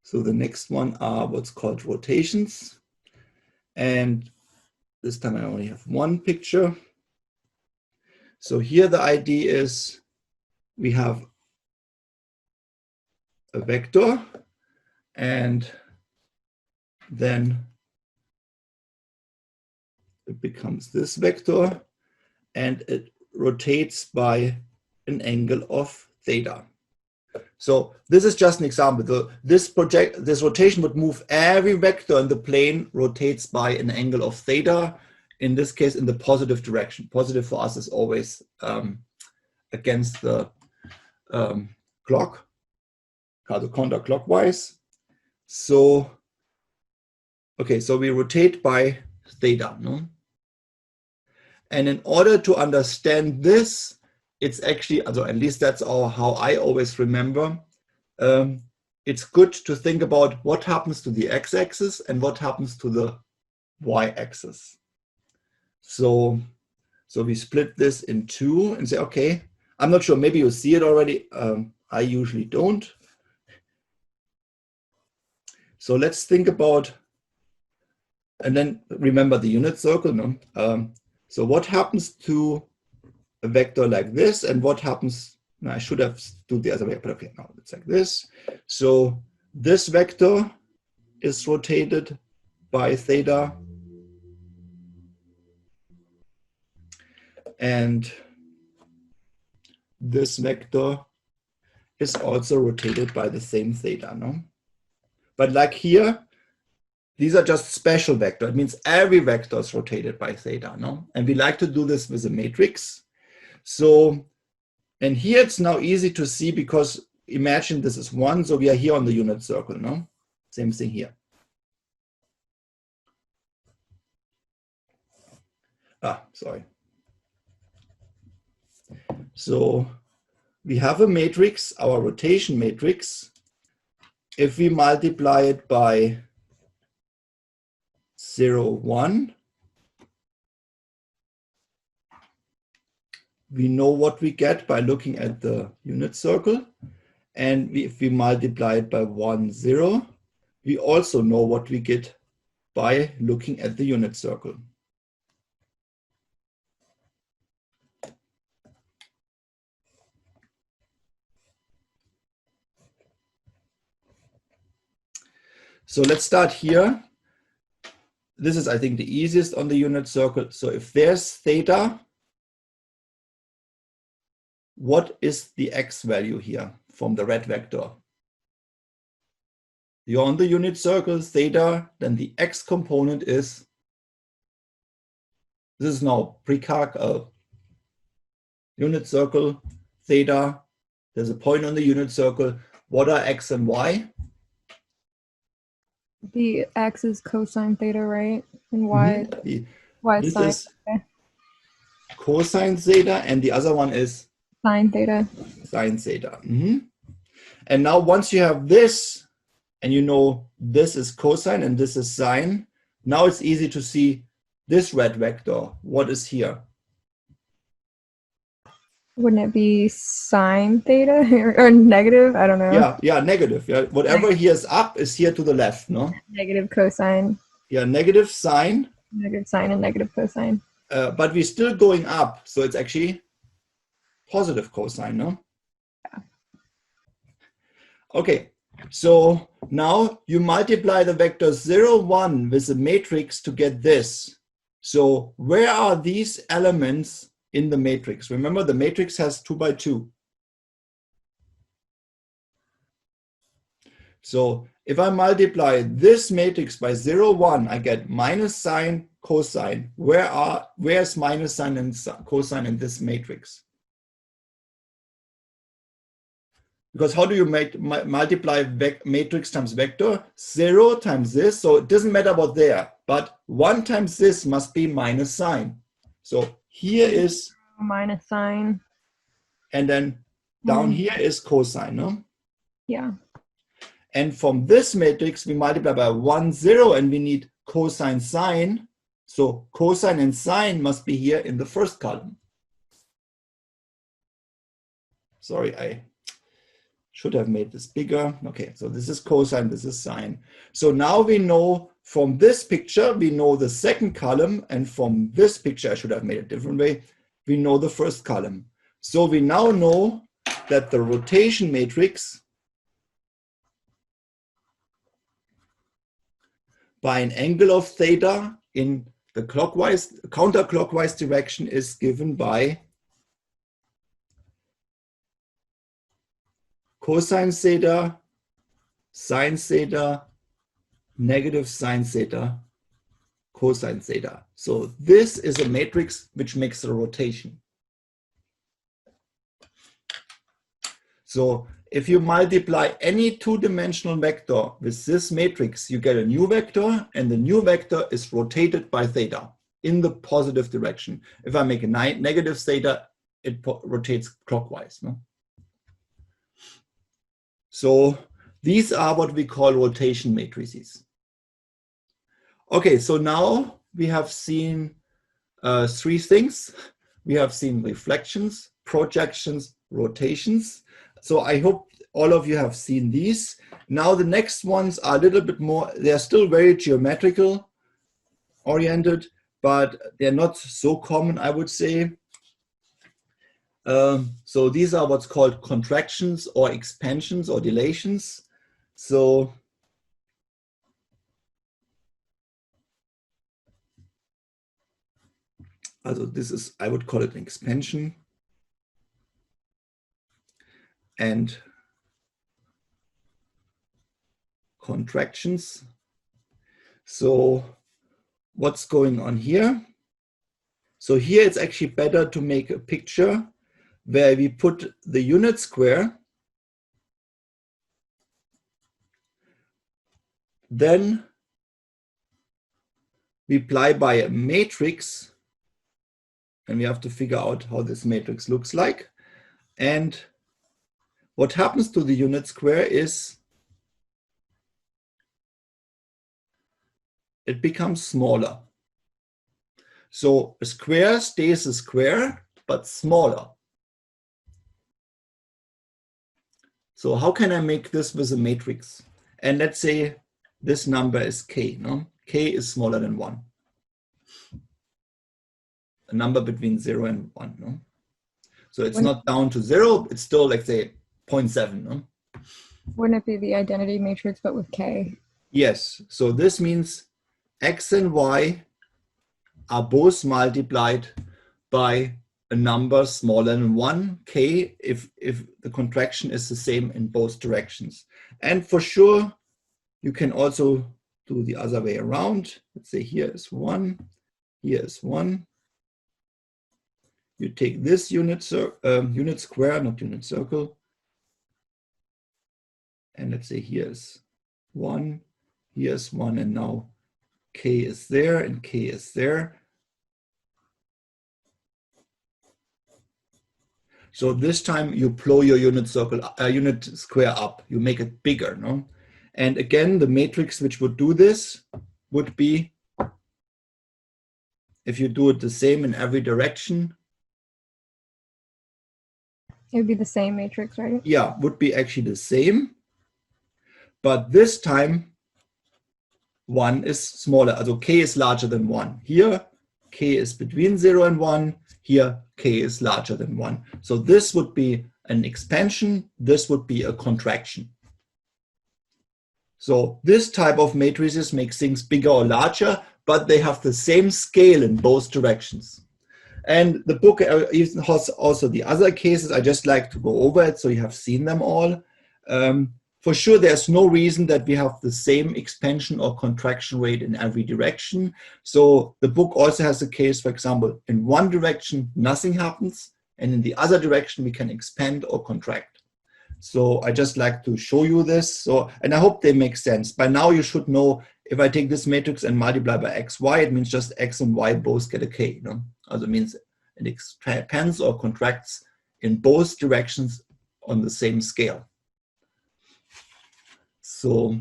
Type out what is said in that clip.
So the next one are what's called rotations. And this time I only have one picture. So here the idea is we have a vector, and then it becomes this vector, and it rotates by an angle of theta. So this is just an example. This rotation would move every vector in the plane rotates by an angle of theta, in this case in the positive direction. Positive for us is always against the clock, counterclockwise. So, okay, so we rotate by theta, no? And in order to understand this, it's actually, at least that's how I always remember, it's good to think about what happens to the x-axis and what happens to the y-axis. So we split this in two and say, okay, I'm not sure, maybe you see it already. I usually don't. So let's think about, and then remember the unit circle, no? So what happens to a vector like this, and what happens, no, I should have do the other way, but okay, now it's like this. So this vector is rotated by theta, and this vector is also rotated by the same theta, no? But like here, these are just special vectors. It means every vector is rotated by theta, no? And we like to do this with a matrix. So, and here it's now easy to see because imagine this is 1, so we are here on the unit circle, no? Same thing here. Sorry. So we have a matrix, our rotation matrix. If we multiply it by 0, 1, we know what we get by looking at the unit circle. And if we multiply it by 1, 0, we also know what we get by looking at the unit circle. So let's start here. This is, I think, the easiest on the unit circle. So if there's theta, what is the x value here from the red vector? You're on the unit circle, theta, then the x component is, this is now pre-calc, unit circle, theta, there's a point on the unit circle. What are x and y? The x is cosine theta, right? And y, y this sine is theta. Cosine theta, and the other one is Sine theta. Sine theta. And now once you have this, and you know this is cosine and this is sine, now it's easy to see this red vector. What is here? Wouldn't it be sine theta or negative? I don't know. Yeah, negative. Yeah, whatever here is up is here to the left, no? Negative cosine. Yeah, negative sine. Negative sine and negative cosine. But we're still going up, so it's actually positive cosine, no? Yeah. Okay, so now you multiply the vector 0, 1 with the matrix to get this. So where are these elements in the matrix? Remember, the matrix has 2 by 2. So if I multiply this matrix by 0, 1, I get minus sine, cosine. Where's minus sine and cosine in this matrix? Because how do you multiply matrix times vector? 0 times this, so it doesn't matter what there, but 1 times this must be minus sine. So here is minus sine. And then down here is cosine, no? Yeah. And from this matrix, we multiply by 1, 0, and we need cosine sine. So cosine and sine must be here in the first column. Sorry, I should have made this bigger. Okay, so this is cosine, this is sine. So now we know from this picture, we know the second column, and from this picture, I should have made it a different way, we know the first column. So we now know that the rotation matrix by an angle of theta in the counterclockwise direction is given by cosine theta, sine theta, negative sine theta, cosine theta. So this is a matrix which makes a rotation. So if you multiply any two-dimensional vector with this matrix, you get a new vector, and the new vector is rotated by theta in the positive direction. If I make a negative theta, it rotates clockwise. No? So these are what we call rotation matrices. Okay, so now we have seen three things. We have seen reflections, projections, rotations. So I hope all of you have seen these. Now the next ones are a little bit more, they're still very geometrical oriented, but they're not so common, I would say. So these are what's called contractions or expansions or dilations. So this is, I would call it an expansion. And contractions. So what's going on here? So here it's actually better to make a picture where we put the unit square, then we apply by a matrix, and we have to figure out how this matrix looks like. And what happens to the unit square is it becomes smaller. So a square stays a square, but smaller. So how can I make this with a matrix? And let's say this number is k. No? K is smaller than 1. A number between 0 and 1. No? So it's not down to 0. It's still, let's say, 0.7. No? Wouldn't it be the identity matrix, but with k? Yes. So this means x and y are both multiplied by a number smaller than 1, k, if the contraction is the same in both directions. And for sure, you can also do the other way around. Let's say here is 1, here is 1. You take this unit square, not unit circle, and let's say here's 1, here's 1, and now k is there and k is there. So this time you blow your unit square up, you make it bigger, no? And again, the matrix which would do this would be, if you do it the same in every direction. It would be the same matrix, right? Yeah, would be actually the same. But this time, 1 is smaller. So k is larger than 1. Here, k is between 0 and 1. Here, k is larger than 1. So this would be an expansion. This would be a contraction. So this type of matrices makes things bigger or larger, but they have the same scale in both directions. And the book even has also the other cases. I just like to go over it so you have seen them all. For sure, there's no reason that we have the same expansion or contraction rate in every direction. So the book also has a case, for example, in one direction, nothing happens. And in the other direction, we can expand or contract. So I just like to show you this. So, and I hope they make sense. By now, you should know if I take this matrix and multiply by x, y, it means just x and y both get a k. No? Also it means it expands or contracts in both directions on the same scale. So